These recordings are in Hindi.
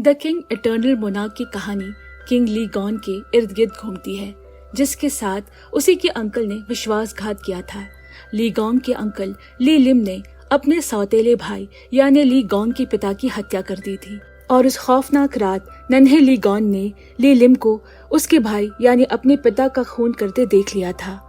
द किंग इटर्नल मोनार्क की कहानी किंग ली गॉन के इर्द गिर्द घूमती है, जिसके साथ उसी के अंकल ने विश्वासघात किया था। ली गॉन के अंकल ली लिम ने अपने सौतेले भाई यानी ली गॉन के पिता की हत्या कर दी थी और उस खौफनाक रात नन्हे ली गॉन ने ली लिम को उसके भाई यानी अपने पिता का खून करते देख लिया था।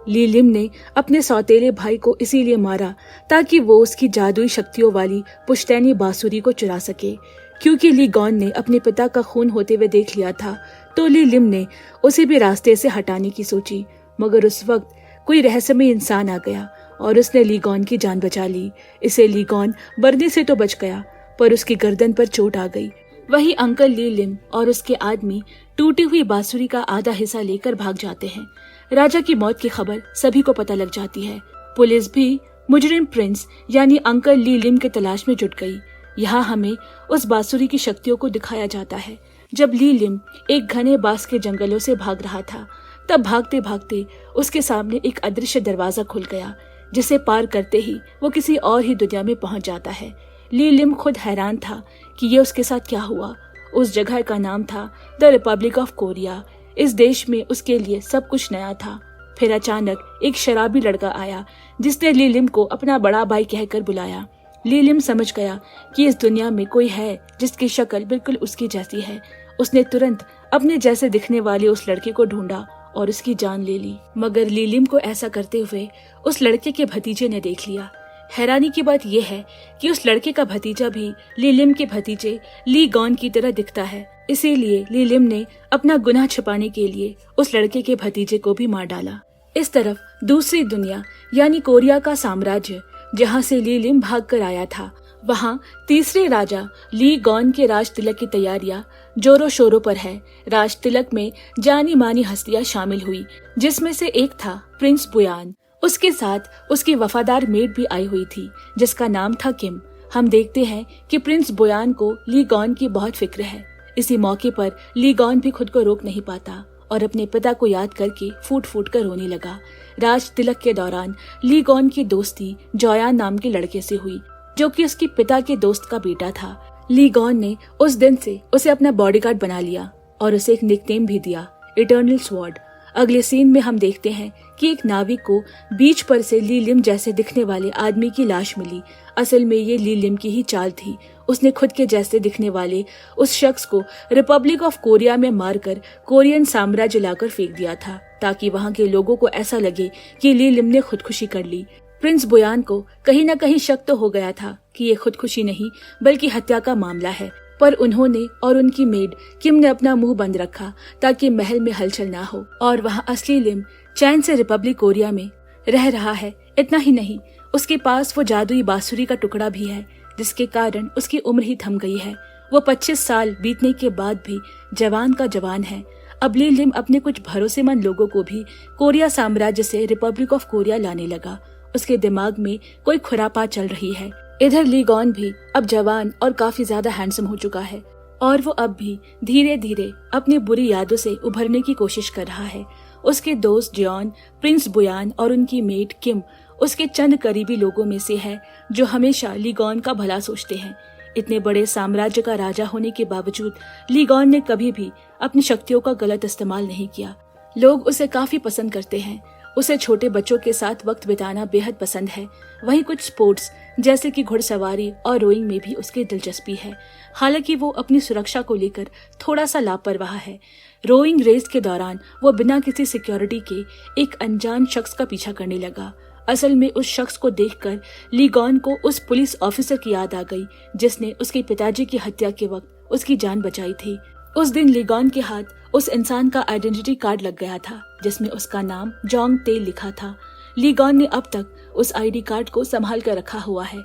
ली लिम ने अपने सौतेले भाई को इसीलिए मारा ताकि वो उसकी जादुई शक्तियों वाली पुश्तैनी बांसुरी को चुरा सके। क्योंकि ली गॉन ने अपने पिता का खून होते हुए देख लिया था तो ली लिम ने उसे भी रास्ते से हटाने की सोची, मगर उस वक्त कोई रहस्यमय इंसान आ गया और उसने ली गॉन की जान बचा ली। इसे ली गॉन मरने से तो बच गया, पर उसकी गर्दन पर चोट आ गई। वही अंकल ली लिम और उसके आदमी टूटी हुई बांसुरी का आधा हिस्सा लेकर भाग जाते हैं। राजा की मौत की खबर सभी को पता लग जाती है। पुलिस भी मुजरिम प्रिंस यानी अंकल ली लिम के तलाश में जुट गई। यहाँ हमें उस बांसुरी की शक्तियों को दिखाया जाता है। जब ली लिम एक घने बांस के जंगलों से भाग रहा था, तब भागते भागते उसके सामने एक अदृश्य दरवाजा खुल गया, जिसे पार करते ही वो किसी और ही दुनिया में पहुंच जाता है। ली लिम खुद हैरान था कि ये उसके साथ क्या हुआ। उस जगह का नाम था द रिपब्लिक ऑफ कोरिया। इस देश में उसके लिए सब कुछ नया था। फिर अचानक एक शराबी लड़का आया जिसने ली लिम को अपना बड़ा भाई कहकर बुलाया। ली लिम समझ गया कि इस दुनिया में कोई है जिसकी शक्ल बिल्कुल उसकी जैसी है। उसने तुरंत अपने जैसे दिखने वाले उस लड़के को ढूंढा और उसकी जान ले ली, मगर ली लिम को ऐसा करते हुए उस लड़के के भतीजे ने देख लिया। हैरानी की बात यह है कि उस लड़के का भतीजा भी ली लिम के भतीजे ली गॉन की तरह दिखता है। इसीलिए ली लिम ने अपना गुनाह छिपाने के लिए उस लड़के के भतीजे को भी मार डाला। इस तरफ दूसरी दुनिया यानी कोरिया का साम्राज्य, जहाँ से ली लिम भाग कर आया था, वहाँ तीसरे राजा ली गॉन के राज तिलक की तैयारियां जोरों शोरों पर है। राज तिलक में जानी मानी हस्तियां शामिल हुई, जिसमें से एक था प्रिंस बुयान। उसके साथ उसकी वफादार मेड भी आई हुई थी, जिसका नाम था किम। हम देखते हैं कि प्रिंस बुयान को ली गॉन की बहुत फिक्र है। इसी मौके पर ली गॉन भी खुद को रोक नहीं पाता और अपने पिता को याद करके फूट फूट कर रोने लगा। राज तिलक के दौरान ली गॉन की दोस्ती जोयान नाम के लड़के से हुई, जो कि उसके पिता के दोस्त का बेटा था। ली गॉन ने उस दिन से उसे अपना बॉडीगार्ड बना लिया और उसे एक निकनेम भी दिया, इटर्नल स्वॉर्ड। अगले सीन में हम देखते हैं कि एक नाविक को बीच पर से ली लिम जैसे दिखने वाले आदमी की लाश मिली। असल में ये ली लिम की ही चाल थी। उसने खुद के जैसे दिखने वाले उस शख्स को रिपब्लिक ऑफ कोरिया में मारकर कोरियन साम्राज्य लाकर फेंक दिया था, ताकि वहाँ के लोगों को ऐसा लगे कि ली लिम ने खुदकुशी कर ली। प्रिंस बुयान को कहीं न कहीं शक तो हो गया था कि ये खुदकुशी नहीं बल्कि हत्या का मामला है, पर उन्होंने और उनकी मेड किम ने अपना मुंह बंद रखा ताकि महल में हलचल ना हो और वहाँ असली लिम चैन से रिपब्लिक कोरिया में रह रहा है। इतना ही नहीं, उसके पास वो जादुई बांसुरी का टुकड़ा भी है, जिसके कारण उसकी उम्र ही थम गई है। वो 25 साल बीतने के बाद भी जवान का जवान है। अब ली लिम अपने कुछ भरोसेमंद लोगों को भी कोरिया साम्राज्य से रिपब्लिक ऑफ कोरिया लाने लगा। उसके दिमाग में कोई खुरापात चल रही है। इधर ली गॉन भी अब जवान और काफी ज्यादा हैंडसम हो चुका है और वो अब भी धीरे धीरे अपनी बुरी यादों से उभरने की कोशिश कर रहा है। उसके दोस्त जॉन, प्रिंस बुयान और उनकी मेट किम उसके चंद करीबी लोगों में से है जो हमेशा ली गॉन का भला सोचते हैं। इतने बड़े साम्राज्य का राजा होने के बावजूद ली गॉन ने कभी भी अपनी शक्तियों का गलत इस्तेमाल नहीं किया। लोग उसे काफी पसंद करते हैं। उसे छोटे बच्चों के साथ वक्त बिताना बेहद पसंद है। वहीं कुछ स्पोर्ट्स जैसे कि घुड़सवारी और रोइंग में भी उसकी दिलचस्पी है। हालांकि वो अपनी सुरक्षा को लेकर थोड़ा सा लापरवाह है। रोइंग रेस के दौरान वो बिना किसी सिक्योरिटी के एक अनजान शख्स का पीछा करने लगा। असल में उस शख्स को देखकर ली गॉन को उस पुलिस ऑफिसर की याद आ गई जिसने उसके पिताजी की हत्या के वक्त उसकी जान बचाई थी। उस दिन ली गॉन के हाथ उस इंसान का आइडेंटिटी कार्ड लग गया था जिसमें उसका नाम जोंग तेल लिखा था। ली गॉन ने अब तक उस आईडी कार्ड को संभाल कर रखा हुआ है।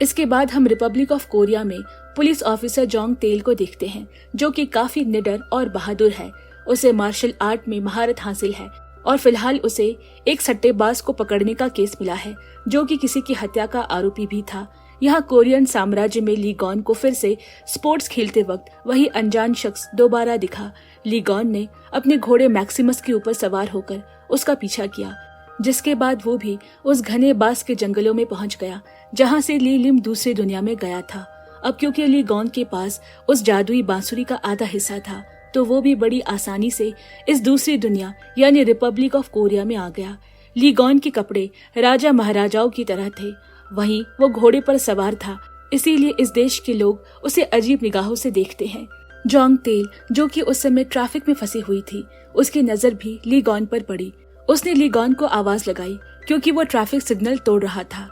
इसके बाद हम रिपब्लिक ऑफ कोरिया में पुलिस ऑफिसर जोंग तेल को देखते हैं, जो कि काफी निडर और बहादुर है। उसे मार्शल आर्ट में महारत हासिल है और फिलहाल उसे एक सट्टेबाज को पकड़ने का केस मिला है, जो कि किसी की हत्या का आरोपी भी था। यहाँ कोरियन साम्राज्य में ली गॉन को फिर से स्पोर्ट्स खेलते वक्त वही अनजान शख्स दोबारा दिखा। ली गॉन ने अपने घोड़े मैक्सिमस के ऊपर सवार होकर उसका पीछा किया, जिसके बाद वो भी उस घने बांस के जंगलों में पहुंच गया जहां से ली लिम दूसरी दुनिया में गया था। अब क्योंकि ली गॉन के पास उस जादुई बांसुरी का आधा हिस्सा था, तो वो भी बड़ी आसानी से इस दूसरी दुनिया यानी रिपब्लिक ऑफ कोरिया में आ गया। ली गॉन के कपड़े राजा महाराजाओं की तरह थे, वहीं वो घोड़े पर सवार था, इसीलिए इस देश के लोग उसे अजीब निगाहों से देखते हैं। जोंग तेल, जो कि उस समय ट्रैफिक में फंसी हुई थी, उसकी नजर भी ली गॉन पर पड़ी। उसने ली गॉन को आवाज लगाई क्योंकि वो ट्रैफिक सिग्नल तोड़ रहा था।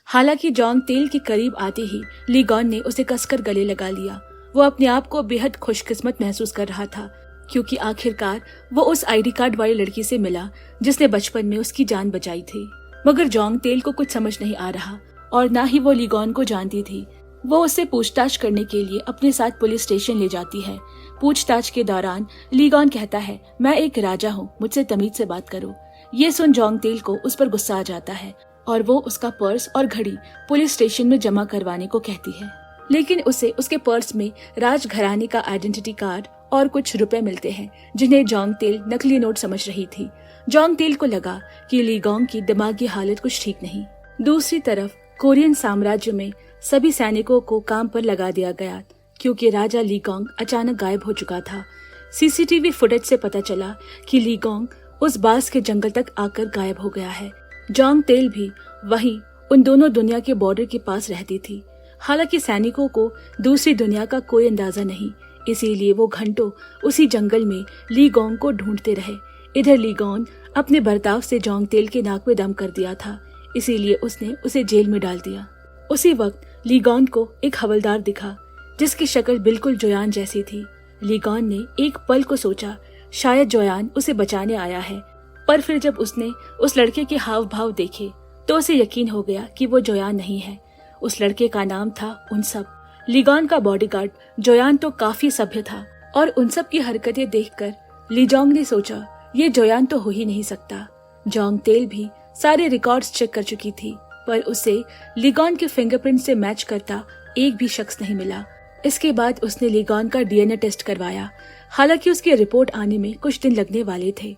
हालांकि जोंग तेल के करीब आते ही ली गॉन ने उसे कसकर गले लगा लिया। वो अपने आप को बेहद खुशकिस्मत महसूस कर रहा था क्योंकि आखिरकार वो उस आईडी कार्ड वाली लड़की से मिला जिसने बचपन में उसकी जान बचाई थी। मगर जोंग तेल को कुछ समझ नहीं आ रहा और ना ही वो ली गॉन को जानती थी। वो उससे पूछताछ करने के लिए अपने साथ पुलिस स्टेशन ले जाती है। पूछताछ के दौरान ली गॉन कहता है, मैं एक राजा हूँ, मुझसे तमीज से बात करो। ये सुन जोंग तेल को उस पर गुस्सा आ जाता है और वो उसका पर्स और घड़ी पुलिस स्टेशन में जमा करवाने को कहती है। लेकिन उसे उसके पर्स में राजघराने का आइडेंटिटी कार्ड और कुछ रुपए मिलते हैं जिन्हें जोंग तेल नकली नोट समझ रही थी। जोंग तेल को लगा कि ली गॉन की दिमागी हालत कुछ ठीक नहीं। दूसरी तरफ कोरियन साम्राज्य में सभी सैनिकों को काम पर लगा दिया गया क्योंकि राजा ली गॉन अचानक गायब हो चुका था। सीसीटीवी फुटेज से पता चला कि ली गॉन उस बांस के जंगल तक आकर गायब हो गया है। जोंग तेल भी वहीं उन दोनों दुनिया के बॉर्डर के पास रहती थी। हालांकि सैनिकों को दूसरी दुनिया का कोई अंदाजा नहीं, इसीलिए वो घंटों उसी जंगल में ली गॉन को ढूंढते रहे। इधर ली गॉन अपने बर्ताव से जोंग तेल के नाक में दम कर दिया था, इसीलिए उसने उसे जेल में डाल दिया। उसी वक्त ली गॉन को एक हवलदार दिखा जिसकी शक्ल बिल्कुल जोयान जैसी थी। ली गॉन ने एक पल को सोचा शायद जोयान उसे बचाने आया है, पर फिर जब उसने उस लड़के के हाव भाव देखे तो उसे यकीन हो गया कि वो जोयान नहीं है। उस लड़के का नाम था उनसप। ली गॉन का बॉडीगार्ड जोयान तो काफी सभ्य था और उनसप की हरकतें देखकर ली जोंग ने सोचा ये जोयान तो हो ही नहीं सकता। जोंग तेल भी सारे रिकॉर्ड्स चेक कर चुकी थी, पर उसे ली गॉन के फिंगरप्रिंट से मैच करता एक भी शख्स नहीं मिला। इसके बाद उसने ली गॉन का डीएनए टेस्ट करवाया। हालांकि उसकी रिपोर्ट आने में कुछ दिन लगने वाले थे,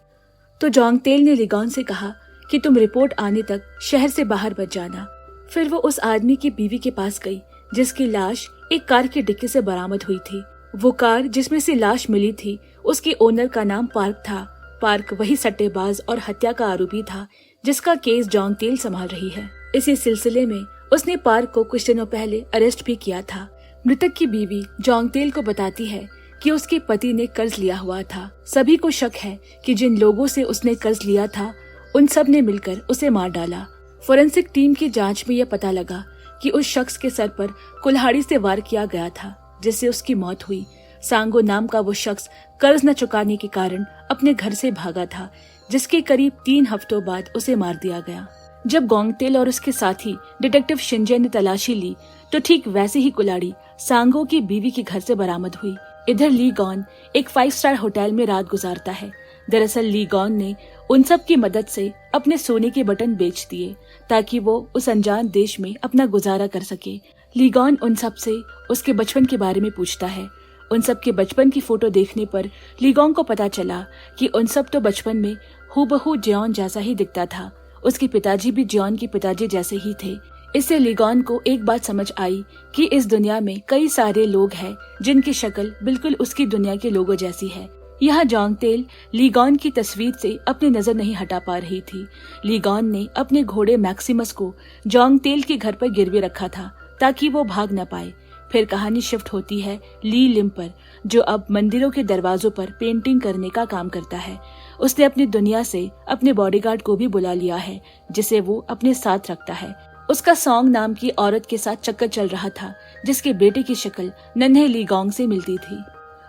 तो जोंग तेल ने ली गॉन से कहा कि तुम रिपोर्ट आने तक शहर से बाहर मत जाना। फिर वो उस आदमी की बीवी के पास गई जिसकी लाश एक कार की डिक्की से बरामद हुई थी। वो कार जिसमें से लाश मिली थी, उसके ओनर का नाम पार्क था। पार्क वही सट्टेबाज और हत्या का आरोपी था जिसका केस जोंग तेल संभाल रही है। इसी सिलसिले में उसने पार्क को कुछ दिनों पहले अरेस्ट भी किया था। मृतक की बीवी जोंग तेल को बताती है कि उसके पति ने कर्ज लिया हुआ था। सभी को शक है कि जिन लोगों से उसने कर्ज लिया था उन सब ने मिलकर उसे मार डाला। फोरेंसिक टीम की जांच में यह पता लगा कि उस शख्स के सर पर कुल्हाड़ी से वार किया गया था जिससे उसकी मौत हुई। सांगो नाम का वो शख्स कर्ज न चुकाने के कारण अपने घर से भागा था, जिसके करीब 3 हफ्तों बाद उसे मार दिया गया। जब गोंग तेल और उसके साथी डिटेक्टिव शिंजे ने तलाशी ली तो ठीक वैसे ही कुल्हाड़ी सांगो की बीवी के घर से बरामद हुई। इधर ली गॉन एक 5 स्टार होटल में रात गुजारता है। दरअसल ली गॉन ने उन सब की मदद से अपने सोने के बटन बेच दिए ताकि वो उस अनजान देश में अपना गुजारा कर सके। ली गॉन उन सब से उसके बचपन के बारे में पूछता है। उन सब के बचपन की फोटो देखने पर ली गॉन को पता चला कि उन सब तो बचपन में हूबहू जियोन जैसा ही दिखता था। उसके पिताजी भी जियोन के पिताजी जैसे ही थे। इससे ली गॉन को एक बात समझ आई कि इस दुनिया में कई सारे लोग हैं जिनकी शक्ल बिल्कुल उसकी दुनिया के लोगों जैसी है। यहाँ जोंग तेल ली गॉन की तस्वीर से अपनी नजर नहीं हटा पा रही थी। ली गॉन ने अपने घोड़े मैक्सिमस को जोंग तेल के घर पर गिरवे रखा था ताकि वो भाग न पाए। फिर कहानी शिफ्ट होती है ली लिम पर, जो अब मंदिरों के दरवाजों पर पेंटिंग करने का काम करता है। उसने अपनी दुनिया से अपने बॉडीगार्ड को भी बुला लिया है जिसे वो अपने साथ रखता है। उसका सॉन्ग नाम की औरत के साथ चक्कर चल रहा था जिसके बेटे की शक्ल नन्हे ली गॉन्ग से मिलती थी।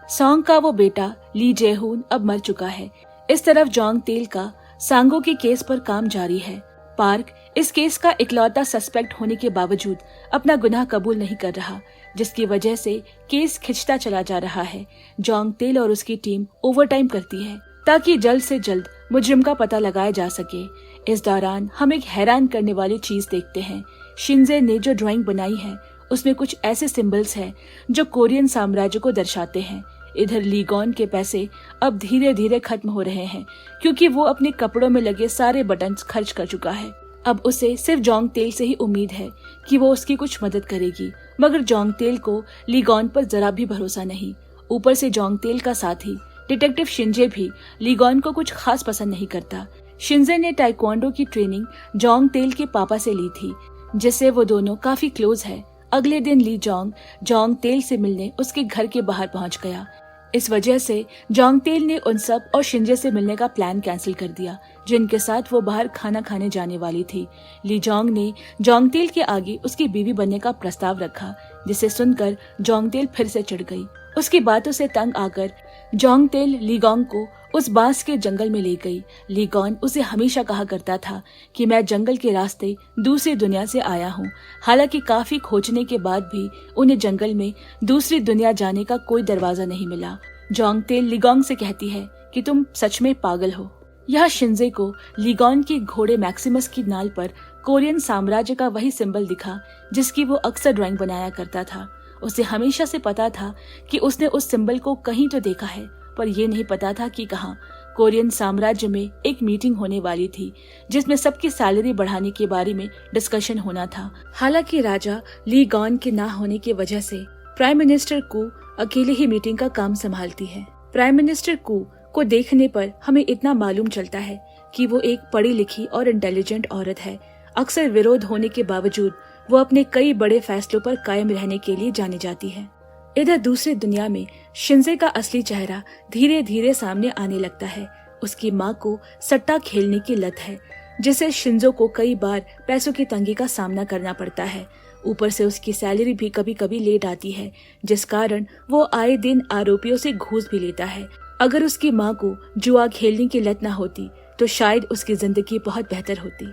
सॉन्ग का वो बेटा ली जेहून अब मर चुका है। इस तरफ जोंग तेल का सांगो के केस पर काम जारी है। पार्क इस केस का इकलौता सस्पेक्ट होने के बावजूद अपना गुनाह कबूल नहीं कर रहा, जिसकी वजह से केस खिंचता चला जा रहा है। जोंग तेल और उसकी टीम ओवरटाइम करती है ताकि जल्द से जल्द मुजरिम का पता लगाया जा सके। इस दौरान हम एक हैरान करने वाली चीज देखते हैं। शिंजे ने जो ड्राइंग बनाई है उसमें कुछ ऐसे सिंबल्स हैं जो कोरियन साम्राज्य को दर्शाते हैं। इधर ली गॉन के पैसे अब धीरे धीरे खत्म हो रहे हैं क्योंकि वो अपने कपड़ों में लगे सारे बटन्स खर्च कर चुका है। अब उसे सिर्फ जोंग तेल से ही उम्मीद है कि वो उसकी कुछ मदद करेगी मगर जोंगतेल को लीगॉन पर जरा भी भरोसा नहीं। ऊपर से जोंगतेल का साथी डिटेक्टिव शिंजे भी लीगॉन को कुछ खास पसंद नहीं करता। शिंजे ने ताइक्वांडो की ट्रेनिंग जोंगतेल के पापा से ली थी, जिससे वो दोनों काफी क्लोज है। अगले दिन ली जोंगतेल से मिलने उसके घर के बाहर पहुंच गया। इस वजह से जोंगतेल ने उन सब और शिंजे से मिलने का प्लान कैंसिल कर दिया, जिनके साथ वो बाहर खाना खाने जाने वाली थी। ली जोंग ने जोंगतेल के आगे उसकी बीवी बनने का प्रस्ताव रखा, जिसे सुनकर जोंगतेल फिर से चिढ़ गई। उसकी बातों से तंग आकर जोंगतेल लीगोंग को उस बांस के जंगल में ले गई। लीगोंग उसे हमेशा कहा करता था कि मैं जंगल के रास्ते दूसरी दुनिया से आया हूँ। हालांकि काफी खोजने के बाद भी उन्हें जंगल में दूसरी दुनिया जाने का कोई दरवाजा नहीं मिला। जोंगतेल लीगोंग से कहती है कि तुम सच में पागल हो। यह शिंजे को लीगोंग के घोड़े मैक्सिमस की नाल पर कोरियन साम्राज्य का वही सिंबल दिखा जिसकी वो अक्सर ड्राइंग बनाया करता था। उसे हमेशा से पता था कि उसने उस सिंबल को कहीं तो देखा है, पर यह नहीं पता था कि कहाँ। कोरियन साम्राज्य में एक मीटिंग होने वाली थी जिसमें सबकी सैलरी बढ़ाने के बारे में डिस्कशन होना था। हालांकि राजा ली गॉन के ना होने की वजह से प्राइम मिनिस्टर कू अकेले ही मीटिंग का काम संभालती है। प्राइम मिनिस्टर कू को देखने पर हमें इतना मालूम चलता है कि वो एक पढ़ी लिखी और इंटेलिजेंट औरत है। अक्सर विरोध होने के बावजूद वो अपने कई बड़े फैसलों पर कायम रहने के लिए जानी जाती है। इधर दूसरी दुनिया में शिंजे का असली चेहरा धीरे धीरे सामने आने लगता है। उसकी माँ को सट्टा खेलने की लत है, जिससे शिंजो को कई बार पैसों की तंगी का सामना करना पड़ता है। ऊपर से उसकी सैलरी भी कभी कभी लेट आती है, जिस कारण वो आए दिन आरोपियों से घूस भी लेता है। अगर उसकी माँ को जुआ खेलने की लत न होती तो शायद उसकी जिंदगी बहुत बेहतर होती।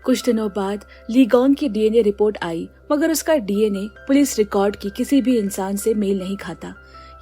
कुछ दिनों बाद लीगोंग की डीएनए रिपोर्ट आई, मगर उसका डीएनए पुलिस रिकॉर्ड की किसी भी इंसान से मेल नहीं खाता।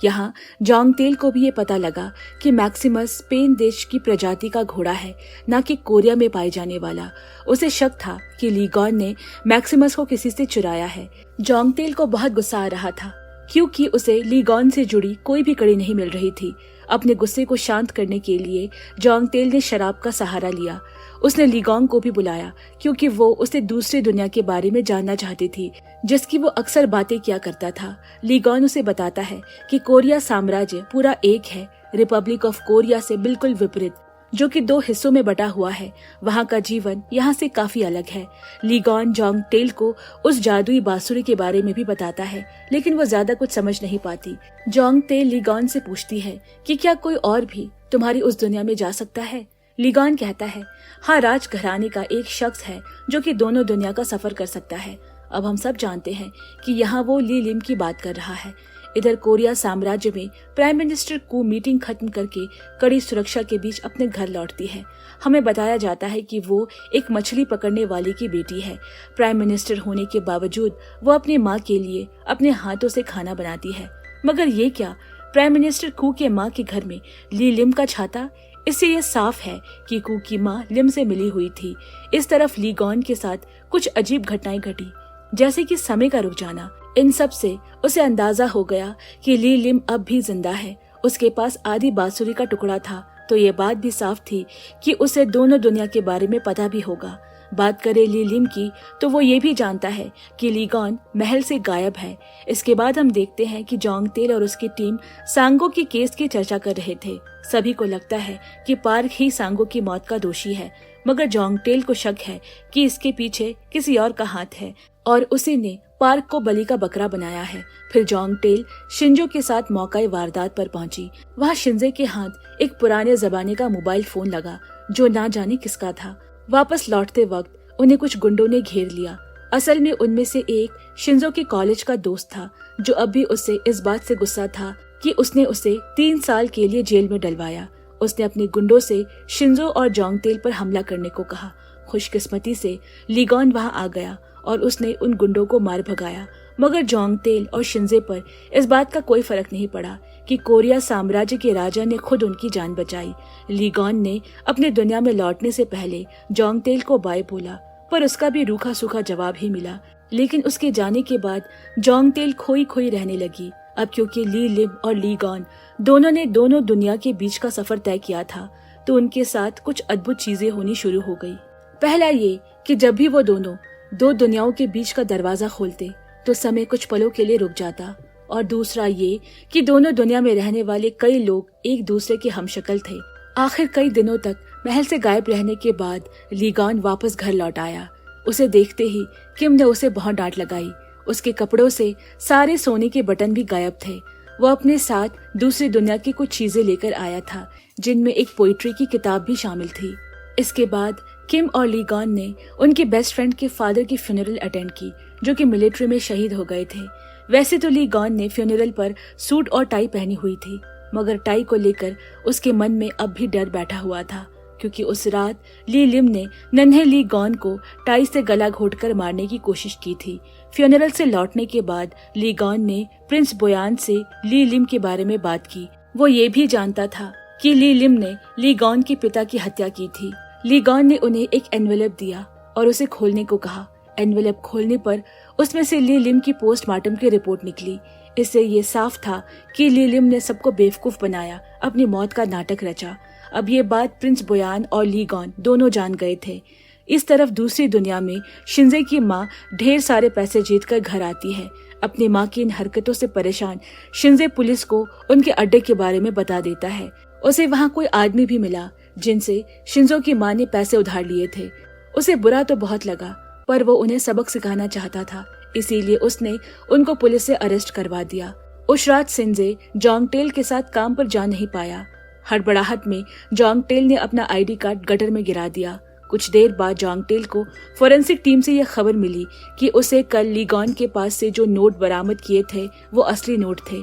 यहाँ जोंगतेल को भी ये पता लगा कि मैक्सिमस स्पेन देश की प्रजाति का घोड़ा है, न कि कोरिया में पाए जाने वाला। उसे शक था कि लीगोंग ने मैक्सिमस को किसी से चुराया है। जोंगतेल को बहुत गुस्सा आ रहा था क्योंकि उसे लीगोंग से जुड़ी कोई भी कड़ी नहीं मिल रही थी। अपने गुस्से को शांत करने के लिए जोंगतेल ने शराब का सहारा लिया। उसने लीगोंग को भी बुलाया क्योंकि वो उसे दूसरी दुनिया के बारे में जानना चाहती थी, जिसकी वो अक्सर बातें किया करता था। लीगोंग उसे बताता है कि कोरिया साम्राज्य पूरा एक है, रिपब्लिक ऑफ कोरिया से बिल्कुल विपरीत, जो कि 2 हिस्सों में बटा हुआ है। वहाँ का जीवन यहाँ से काफी अलग है। लीगोंग जोंगतेल को उस जादुई बांसुरी के बारे में भी बताता है, लेकिन वो ज्यादा कुछ समझ नहीं पाती। जोंगतेल लीगोंग से पूछती है कि क्या कोई और भी तुम्हारी उस दुनिया में जा सकता है। लीगोंग कहता है, हाँ, राजघराने का एक शख्स है जो कि दोनों दुनिया का सफर कर सकता है। अब हम सब जानते हैं कि यहाँ वो ली लिम की बात कर रहा है। इधर कोरिया साम्राज्य में प्राइम मिनिस्टर कू मीटिंग खत्म करके कड़ी सुरक्षा के बीच अपने घर लौटती है। हमें बताया जाता है कि वो एक मछली पकड़ने वाले की बेटी है। प्राइम मिनिस्टर होने के बावजूद वो अपनी माँ के लिए अपने हाथों से खाना बनाती है। मगर ये क्या, प्राइम मिनिस्टर कू के माँ के घर में ली लिम का छाता? इससे ये साफ है कि कू की माँ लिम से मिली हुई थी। इस तरफ लीगोंग के साथ कुछ अजीब घटनाएं घटी, जैसे कि समय का रुक जाना। इन सब से उसे अंदाजा हो गया कि ली लिम अब भी जिंदा है। उसके पास आधी बांसुरी का टुकड़ा था, तो ये बात भी साफ थी कि उसे दोनों दुनिया के बारे में पता भी होगा। बात करें ली लिम की, तो वो ये भी जानता है कि लीगोंग महल से गायब है। इसके बाद हम देखते हैं कि जोंगतेल और उसकी टीम सांगो की केस की चर्चा कर रहे थे। सभी को लगता है कि पार्क ही सांगो की मौत का दोषी है, मगर जोंगतेल को शक है कि इसके पीछे किसी और का हाथ है और उसी ने पार्क को बलि का बकरा बनाया है। फिर जोंगतेल शिंजो के साथ मौका वारदात पर पहुंची। वहाँ शिंजे के हाथ एक पुराने जमाने का मोबाइल फोन लगा जो ना जाने किसका था। वापस लौटते वक्त उन्हें कुछ गुंडों ने घेर लिया। असल में उनमें से एक शिंजो के कॉलेज का दोस्त था, जो अब भी उससे इस बात से गुस्सा था कि उसने उसे 3 साल के लिए जेल में डलवाया। उसने अपने गुंडों से शिंजो और जोंगतेल पर हमला करने को कहा। खुशकिस्मती से लीगोंग वहां आ गया और उसने उन गुंडों को मार भगाया। मगर जोंगतेल और शिंजे पर इस बात का कोई फर्क नहीं पड़ा कि कोरिया साम्राज्य के राजा ने खुद उनकी जान बचाई। लीगोंग ने अपने दुनिया में लौटने से पहले जोंगतेल को बाय बोला, पर उसका भी रूखा सूखा जवाब ही मिला। लेकिन उसके जाने के बाद जोंगतेल खोई खोई रहने लगी। अब क्योंकि ली लिम और लीगोंग दोनों ने दोनों दुनिया के बीच का सफर तय किया था, तो उनके साथ कुछ अद्भुत चीजें होनी शुरू हो गई। पहला ये कि जब भी वो दोनों 2 दुनियाओं के बीच का दरवाजा खोलते तो समय कुछ पलों के लिए रुक जाता, और दूसरा ये कि दोनों दुनिया में रहने वाले कई लोग एक दूसरे के हमशक्ल थे। आखिर कई दिनों तक महल से गायब रहने के बाद ली गॉन वापस घर लौट आया। उसे देखते ही किम ने उसे बहुत डांट लगाई। उसके कपड़ों से सारे सोने के बटन भी गायब थे। वो अपने साथ दूसरी दुनिया की कुछ चीजें लेकर आया था, जिनमें एक पोइट्री की किताब भी शामिल थी। इसके बाद किम और ली गॉन ने उनके बेस्ट फ्रेंड के फादर की फ्यूनरल अटेंड की, जो कि मिलिट्री में शहीद हो गए थे। वैसे तो ली गॉन ने फ्यूनरल पर सूट और टाई पहनी हुई थी, मगर टाई को लेकर उसके मन में अब भी डर बैठा हुआ था, क्योंकि उस रात ली लिम ने नन्हे ली गॉन को टाई से गला घोटकर मारने की कोशिश की थी। फ्यूनरल से लौटने के बाद ली गॉन ने प्रिंस बोयान से ली लिम के बारे में बात की। वो ये भी जानता था कि ली लिम ने ली गॉन के पिता की हत्या की थी। ली गॉन ने उन्हें एक एनवेलप दिया और उसे खोलने को कहा। एनवेलप खोलने पर उसमें से ली लिम की पोस्टमार्टम की रिपोर्ट निकली। इससे ये साफ था कि ली लिम ने सबको बेवकूफ बनाया, अपनी मौत का नाटक रचा। अब ये बात प्रिंस बोयान और ली गॉन दोनों जान गए थे। इस तरफ दूसरी दुनिया में शिंजे की माँ ढेर सारे पैसे जीतकर घर आती है। अपनी माँ की इन हरकतों से परेशान शिंजे पुलिस को उनके अड्डे के बारे में बता देता है। उसे वहाँ कोई आदमी भी मिला जिनसे शिंजो की माँ ने पैसे उधार लिए थे। उसे बुरा तो बहुत लगा, पर वो उन्हें सबक सिखाना चाहता था, इसीलिए उसने उनको पुलिस से अरेस्ट करवा दिया। उस रात शिंजे जोंगटेल के साथ काम पर जा नहीं पाया। हड़बड़ाहट में जोंगटेल ने अपना आईडी कार्ड गटर में गिरा दिया। कुछ देर बाद जोंगटेल को फोरेंसिक टीम से यह खबर मिली कि उसे कल ली गॉन के पास से जो नोट बरामद किए थे वो असली नोट थे,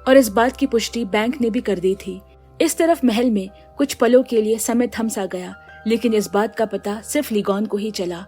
और इस बात की पुष्टि बैंक ने भी कर दी थी। इस तरफ महल में कुछ पलों के लिए समय थम सा गया, लेकिन इस बात का पता सिर्फ ली गॉन को ही चला।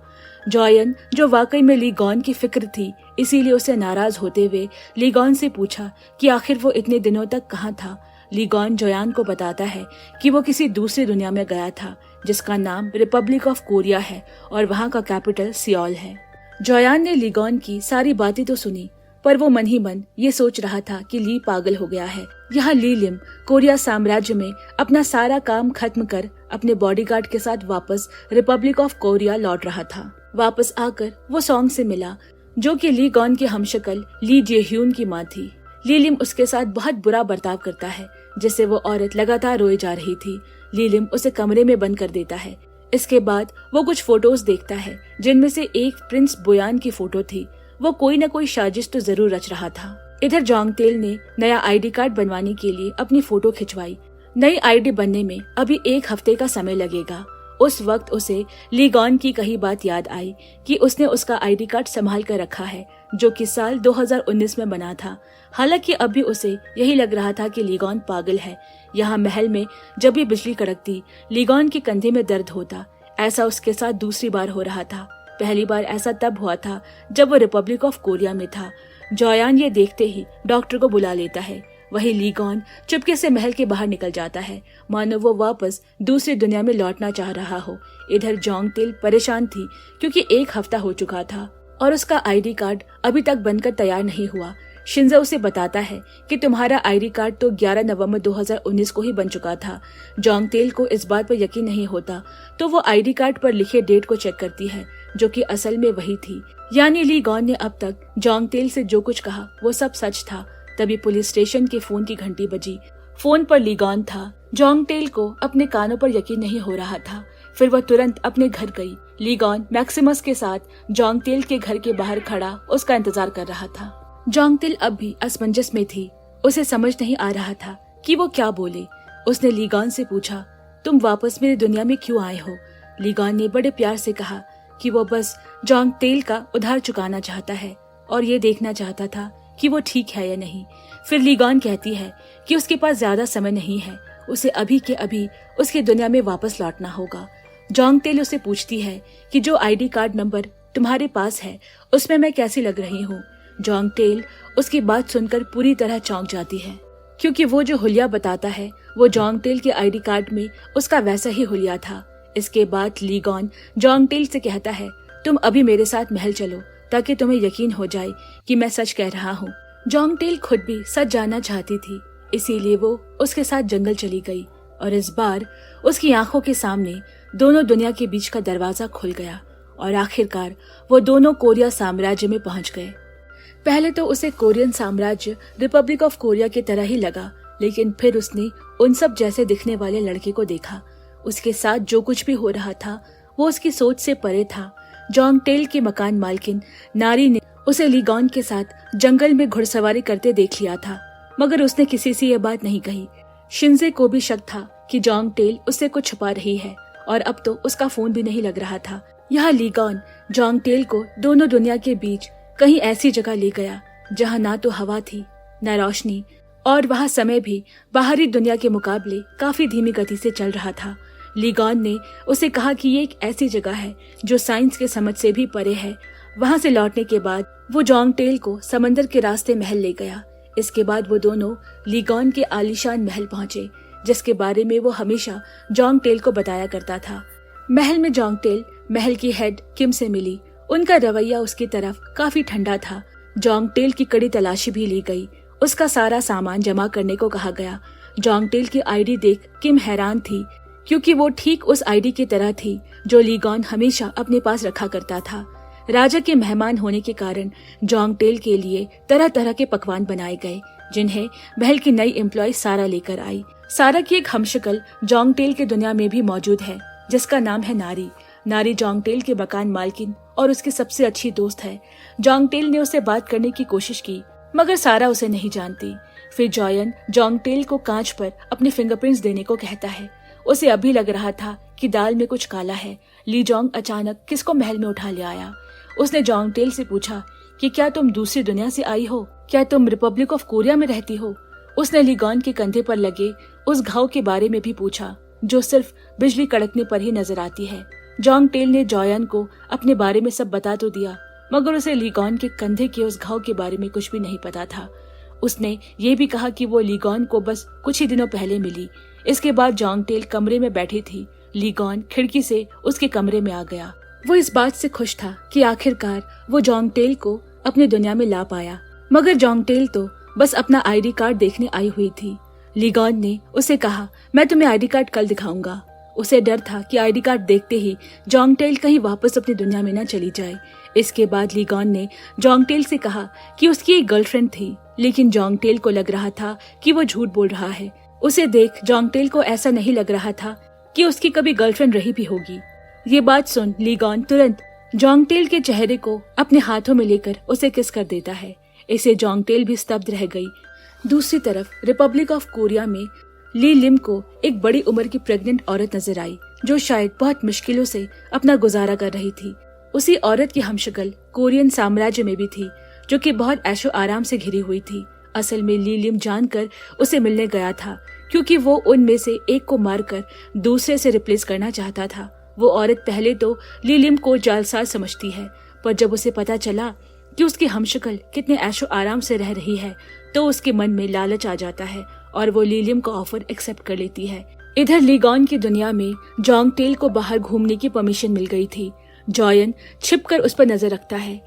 जॉयन, जो वाकई में ली गॉन की फिक्र थी, इसीलिए उसे नाराज होते हुए ली गॉन से पूछा कि आखिर वो इतने दिनों तक कहाँ था। ली गॉन जोयान को बताता है कि वो किसी दूसरी दुनिया में गया था, जिसका नाम रिपब्लिक ऑफ कोरिया है और वहाँ का कैपिटल सियोल है। जोयान ने ली गॉन की सारी बातें तो सुनी, पर वो मन ही मन ये सोच रहा था कि ली पागल हो गया है। यहाँ ली लिम कोरिया साम्राज्य में अपना सारा काम खत्म कर अपने बॉडीगार्ड के साथ वापस रिपब्लिक ऑफ कोरिया लौट रहा था। वापस आकर वो सॉन्ग से मिला, जो कि ली गॉन के हमशक्ल ली जेह्यून की माँ थी। ली लिम उसके साथ बहुत बुरा बर्ताव करता है, जिससे वो औरत लगातार रोए जा रही थी। ली लिम उसे कमरे में बंद कर देता है। इसके बाद वो कुछ फोटोज देखता है, जिनमें से एक प्रिंस बोयान की फोटो थी। वो कोई न कोई साजिश तो जरूर रच रहा था। इधर जोंगटेल ने नया आईडी कार्ड बनवाने के लिए अपनी फोटो खिंचवाई। नई आईडी बनने में अभी 1 हफ्ते का समय लगेगा। उस वक्त उसे ली गॉन की कही बात याद आई कि उसने उसका आईडी कार्ड संभाल कर रखा है, जो कि साल 2019 में बना था। हालांकि अभी उसे यही लग रहा था कि ली गॉन पागल है। यहाँ महल में जब भी बिजली कड़कती, ली गॉन के कंधे में दर्द होता। ऐसा उसके साथ दूसरी बार हो रहा था। पहली बार ऐसा तब हुआ था जब वो रिपब्लिक ऑफ कोरिया में था। जोयान ये देखते ही डॉक्टर को बुला लेता है। वही ली गॉन चुपके से महल के बाहर निकल जाता है, मानो वो वापस दूसरी दुनिया में लौटना चाह रहा हो। इधर जोंगटेल परेशान थी, क्योंकि 1 हफ्ता हो चुका था और उसका आईडी कार्ड अभी तक बनकर तैयार नहीं हुआ। शिंजो उसे बताता है कि तुम्हारा आईडी कार्ड तो 11 नवंबर 2019 को ही बन चुका था। जोंगटेल को इस बात पर यकीन नहीं होता, तो वो आईडी कार्ड पर लिखे डेट को चेक करती है, जो कि असल में वही थी। यानी ली गॉन ने अब तक जोंगटेल से जो कुछ कहा वो सब सच था। तभी पुलिस स्टेशन के फोन की घंटी बजी। फोन पर ली गॉन था। जोंगटेल को अपने कानों पर यकीन नहीं हो रहा था। फिर वह तुरंत अपने घर गई। ली गॉन मैक्सिमस के साथ जोंगटेल के घर के बाहर खड़ा उसका इंतजार कर रहा था। जोंगटेल अब भी असमंजस में थी। उसे समझ नहीं आ रहा था कि वो क्या बोले। उसने ली गॉन से पूछा, तुम वापस मेरी दुनिया में क्यों आए हो? ली गॉन ने बड़े प्यार से कहा कि वो बस जोंगटेल का उधार चुकाना चाहता है और ये देखना चाहता था कि वो ठीक है या नहीं। फिर ली गॉन कहती है कि उसके पास ज्यादा समय नहीं है, उसे अभी के अभी उसकी दुनिया में वापस लौटना होगा। जोंगटेल उसे पूछती है कि जो आईडी कार्ड नंबर तुम्हारे पास है उसमें मैं कैसी लग रही हूँ। जोंगटेल उसकी बात सुनकर पूरी तरह चौंक जाती है, क्योंकि वो जो हुलिया बताता है वो जोंगटेल के आईडी कार्ड में उसका वैसा ही हुलिया था। इसके बाद ली गॉन जोंगटेल से कहता है, तुम अभी मेरे साथ महल चलो ताकि तुम्हें यकीन हो जाए कि मैं सच कह रहा हूँ। जोंगटेल खुद भी सच जानना चाहती थी, इसीलिए वो उसके साथ जंगल चली गई और इस बार उसकी आंखों के सामने दोनों दुनिया के बीच का दरवाजा खुल गया और आखिरकार वो दोनों कोरिया साम्राज्य में पहुंच गए। पहले तो उसे कोरियन साम्राज्य रिपब्लिक ऑफ कोरिया की तरह ही लगा, लेकिन फिर उसने उन सब जैसे दिखने वाले लड़के को देखा। उसके साथ जो कुछ भी हो रहा था वो उसकी सोच से परे था। जोंगटेल की मकान मालकिन नारी ने उसे लीगॉन के साथ जंगल में घुड़सवारी करते देख लिया था, मगर उसने किसी से यह बात नहीं कही। शिंजे को भी शक था कि जोंगटेल उससे कुछ छुपा रही है, और अब तो उसका फोन भी नहीं लग रहा था। यह लीगॉन जोंगटेल को दोनों दुनिया के बीच कहीं ऐसी जगह ले गया जहाँ ना तो हवा थी न रोशनी, और वहाँ समय भी बाहरी दुनिया के मुकाबले काफी धीमी गति से चल रहा था। लीगॉन ने उसे कहा कि ये एक ऐसी जगह है जो साइंस के समझ से भी परे है। वहाँ से लौटने के बाद वो जोंगटेल को समंदर के रास्ते महल ले गया। इसके बाद वो दोनों लीगॉन के आलीशान महल पहुंचे, जिसके बारे में वो हमेशा जोंगटेल को बताया करता था। महल में जोंगटेल महल की हेड किम से मिली। उनका रवैया उसकी तरफ काफी ठंडा था। जोंगटेल की कड़ी तलाशी भी ली गई। उसका सारा सामान जमा करने को कहा गया। जोंगटेल की आईडी देख किम हैरान थी, क्योंकि वो ठीक उस आईडी की तरह थी जो लीगॉन हमेशा अपने पास रखा करता था। राजा के मेहमान होने के कारण जोंगटेल के लिए तरह तरह के पकवान बनाए गए, जिन्हें महल की नई एम्प्लॉय सारा लेकर आई। सारा की एक हमशक्ल जोंगटेल की दुनिया में भी मौजूद है, जिसका नाम है नारी। नारी जोंगटेल के मकान मालकिन और उसकी सबसे अच्छी दोस्त है। जोंगटेल ने उससे बात करने की कोशिश की, मगर सारा उसे नहीं जानती। फिर जॉयन जोंगटेल को कांच पर अपने फिंगरप्रिंट्स देने को कहता है। उसे अभी लग रहा था कि दाल में कुछ काला है। ली जोंग अचानक किसको महल में उठा ले आया। उसने जोंगटेल से पूछा कि क्या तुम दूसरी दुनिया से आई हो? क्या तुम रिपब्लिक ऑफ कोरिया में रहती हो? उसने लीगॉन के कंधे पर लगे उस घाव के बारे में भी पूछा, जो सिर्फ बिजली कड़कने पर ही नजर आती है। जोंगटेल ने जॉयन को अपने बारे में सब बता तो दिया, मगर उसे लीगॉन के कंधे के उस घाव के बारे में कुछ भी नहीं पता था। उसने ये भी कहा कि वो लीगॉन को बस कुछ ही दिनों पहले मिली। इसके बाद जोंगटेल कमरे में बैठी थी। लीगॉन खिड़की से उसके कमरे में आ गया। वो इस बात से खुश था कि आखिरकार वो जोंगटेल को अपनी दुनिया में ला पाया, मगर जोंगटेल तो बस अपना आईडी कार्ड देखने आई हुई थी। लीगॉन ने उसे कहा, मैं तुम्हें आईडी कार्ड कल दिखाऊंगा। उसे डर था कि आईडी कार्ड देखते ही जोंगटेल कहीं वापस अपनी दुनिया में न चली जाए। इसके बाद लीगॉन ने जोंगटेल से कहा कि उसकी एक गर्लफ्रेंड थी, लेकिन जोंगटेल को लग रहा था कि वो झूठ बोल रहा है। उसे देख जोंगटेल को ऐसा नहीं लग रहा था कि उसकी कभी गर्लफ्रेंड रही भी होगी। ये बात सुन लीगॉन तुरंत जोंगटेल के चेहरे को अपने हाथों में लेकर उसे किस कर देता है। इसे जोंगटेल भी स्तब्ध रह गई। दूसरी तरफ रिपब्लिक ऑफ कोरिया में ली लिम को एक बड़ी उम्र की प्रेग्नेंट औरत नजर आई, जो शायद बहुत मुश्किलों से अपना गुजारा कर रही थी। उसी औरत की हमशक्ल कोरियन साम्राज्य में भी थी, जो कि बहुत ऐशो आराम से घिरी हुई थी। असल में ली लिम जानकर उसे मिलने गया था, क्योंकि वो उनमें से एक को मारकर दूसरे से रिप्लेस करना चाहता था। वो औरत पहले तो ली लिम को जालसाज समझती है, पर जब उसे पता चला कि उसकी हमशक्ल कितने ऐशो आराम से रह रही है, तो उसके मन में लालच आ जाता है और वो ली लिम का ऑफर एक्सेप्ट कर लेती है। इधर लीगॉन की दुनिया में जोंगटेल को बाहर घूमने की परमिशन मिल गई थी। जॉयन छिपकर उस पर नजर रखता है।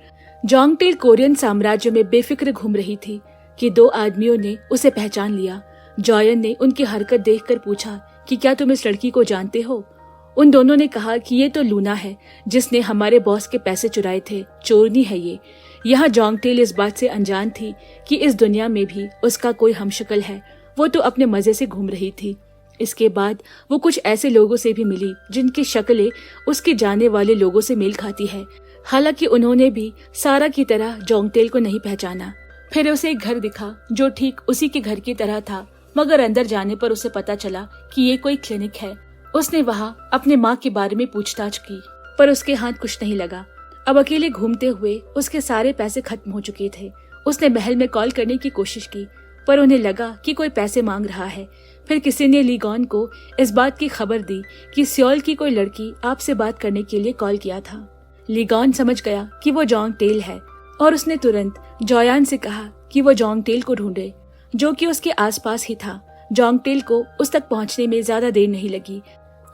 जोंगटेल कोरियन साम्राज्य में बेफिक्र घूम रही थी कि दो आदमियों ने उसे पहचान लिया। जॉयन ने उनकी हरकत देखकर पूछा कि क्या तुम इस लड़की को जानते हो? उन दोनों ने कहा कि ये तो लूना है, जिसने हमारे बॉस के पैसे चुराए थे। चोरनी है ये। यहाँ जोंगटेल इस बात से अनजान थी कि इस दुनिया में भी उसका कोई हमशक्ल है। वो तो अपने मजे से घूम रही थी। इसके बाद वो कुछ ऐसे लोगों से भी मिली जिनकी शक्लें उसके जाने वाले लोगों से मेल खाती है। हालांकि उन्होंने भी सारा की तरह जोंगटेल को नहीं पहचाना। फिर उसे एक घर दिखा जो ठीक उसी के घर की तरह था, मगर अंदर जाने पर उसे पता चला कि ये कोई क्लिनिक है। उसने वहाँ अपने माँ के बारे में पूछताछ की, पर उसके हाथ कुछ नहीं लगा। अब अकेले घूमते हुए उसके सारे पैसे खत्म हो चुके थे। उसने महल में कॉल करने की कोशिश की, पर उन्हें लगा कि कोई पैसे मांग रहा है। फिर किसी ने लीगॉन को इस बात की खबर दी कि सियोल की कोई लड़की आपसे बात करने के लिए कॉल किया था। लीगॉन समझ गया कि वो जोंगटेल है, और उसने तुरंत जॉयान से कहा कि वो जोंगटेल को ढूंढे, जो कि उसके आसपास ही था। जोंगटेल को उस तक पहुंचने में ज्यादा देर नहीं लगी।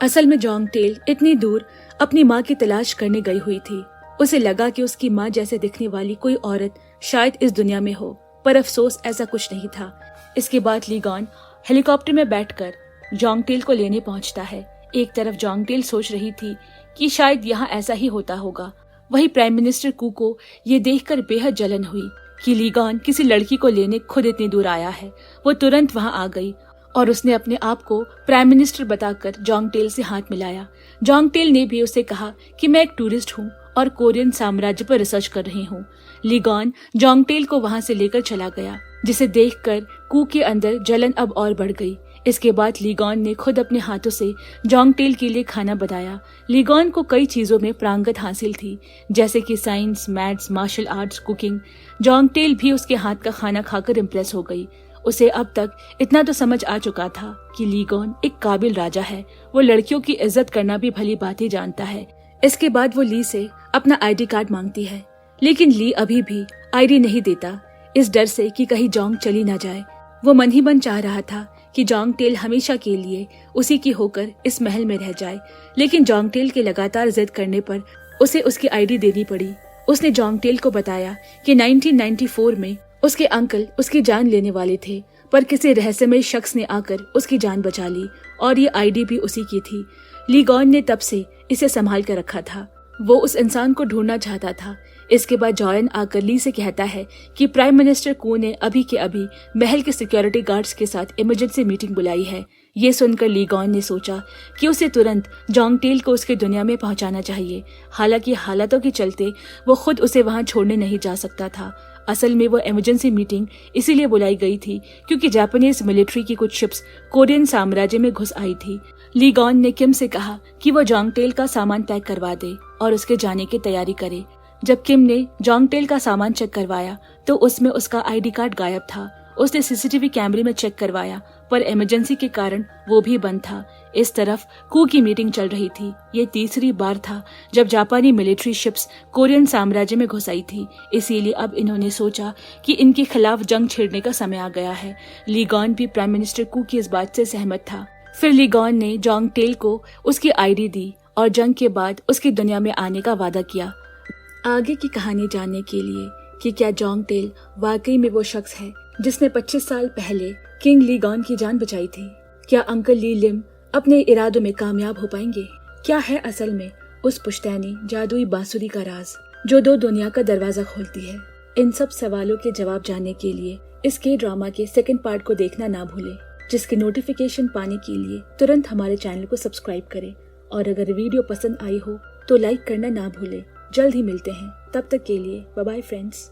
असल में जोंगटेल इतनी दूर अपनी माँ की तलाश करने गई हुई थी। उसे लगा कि उसकी माँ जैसे दिखने वाली कोई औरत शायद इस दुनिया में हो, पर अफसोस ऐसा कुछ नहीं था। इसके बाद लीगॉन हेलीकॉप्टर में बैठकर जोंगटेल को लेने पहुंचता है। एक तरफ जोंगटेल सोच रही थी कि शायद यहाँ ऐसा ही होता होगा। वही प्राइम मिनिस्टर कू को ये देखकर बेहद जलन हुई कि लीगॉन किसी लड़की को लेने खुद इतनी दूर आया है। वो तुरंत वहां आ गई और उसने अपने आप को प्राइम मिनिस्टर बताकर जोंगटेल से हाथ मिलाया। जोंगटेल ने भी उसे कहा कि मैं एक टूरिस्ट हूँ और कोरियन साम्राज्य पर रिसर्च कर रही हूँ। लीगॉन जोंगटेल को वहां से लेकर चला गया, जिसे देखकर कू के अंदर जलन अब और बढ़ गई। इसके बाद लीगॉन ने खुद अपने हाथों से जोंगटेल के लिए खाना बनाया। लीगॉन को कई चीजों में प्रांगत हासिल थी, जैसे कि science, maths, martial arts, cooking. जोंगटेल भी उसके हाथ का खाना खाकर इम्प्रेस हो गई। उसे अब तक इतना तो समझ आ चुका था कि लीगॉन एक काबिल राजा है। वो लड़कियों की इज्जत करना भी भली बात ही जानता है। इसके बाद वो ली से अपना आईडी कार्ड मांगती है, लेकिन ली अभी भी आईडी नहीं देता, इस डर से कि कहीं जोंग चली ना जाए। वो मन ही मन चाह रहा था कि जोंगटेल हमेशा के लिए उसी की होकर इस महल में रह जाए, लेकिन जोंगटेल के लगातार जिद करने पर उसे उसकी आईडी देनी पड़ी। उसने जोंगटेल को बताया कि 1994 में उसके अंकल उसकी जान लेने वाले थे, पर किसी रहस्यमय शख्स ने आकर उसकी जान बचा ली और ये आईडी भी उसी की थी। लीगॉन ने तब से इसे संभाल कर रखा था। वो उस इंसान को ढूंढना चाहता था। इसके बाद जॉयन आकर ली से कहता है कि प्राइम मिनिस्टर कू ने अभी के अभी महल के सिक्योरिटी गार्ड्स के साथ इमरजेंसी मीटिंग बुलाई है। ये सुनकर लीगॉन ने सोचा कि उसे तुरंत जोंगटेल को उसकी दुनिया में पहुंचाना चाहिए। हालांकि हालातों के चलते वो खुद उसे वहां छोड़ने नहीं जा सकता था। असल में वो इमरजेंसी मीटिंग इसीलिए बुलाई गई थी क्योंकि जापानीज मिलिट्री की कुछ शिप्स कोरियन साम्राज्य में घुस आई थी। लीगॉन ने किम से कहा कि वो जोंगटेल का सामान पैक करवा दे और उसके जाने की तैयारी करे। जब किम ने जोंगटेल का सामान चेक करवाया तो उसमें उसका आईडी कार्ड गायब था। उसने सीसीटीवी कैमरे में चेक करवाया, पर इमरजेंसी के कारण वो भी बंद था। इस तरफ कू की मीटिंग चल रही थी। ये तीसरी बार था जब जापानी मिलिट्री शिप्स कोरियन साम्राज्य में घुस आई थी, इसीलिए अब इन्होंने सोचा कि इनके खिलाफ जंग छेड़ने का समय आ गया है। लीगॉन भी प्राइम मिनिस्टर कू की इस बात से सहमत था। फिर लीगॉन ने जोंगटेल को उसकी आईडी दी और जंग के बाद उसकी दुनिया में आने का वादा किया। आगे की कहानी जानने के लिए कि क्या जोंगटेल वाकई में वो शख्स है जिसने 25 साल पहले किंग लीगॉन की जान बचाई थी, क्या अंकल ली लिम अपने इरादों में कामयाब हो पाएंगे? क्या है असल में उस पुश्तैनी जादुई बांसुरी का राज जो दो दुनिया का दरवाजा खोलती है? इन सब सवालों के जवाब जानने के लिए इस के ड्रामा के सेकंड पार्ट को देखना ना भूलें, जिसकी नोटिफिकेशन पाने के लिए तुरंत हमारे चैनल को सब्सक्राइब करें और अगर वीडियो पसंद आई हो तो लाइक करना ना भूलें। जल्द ही मिलते हैं, तब तक के लिए बाय बाय फ्रेंड्स।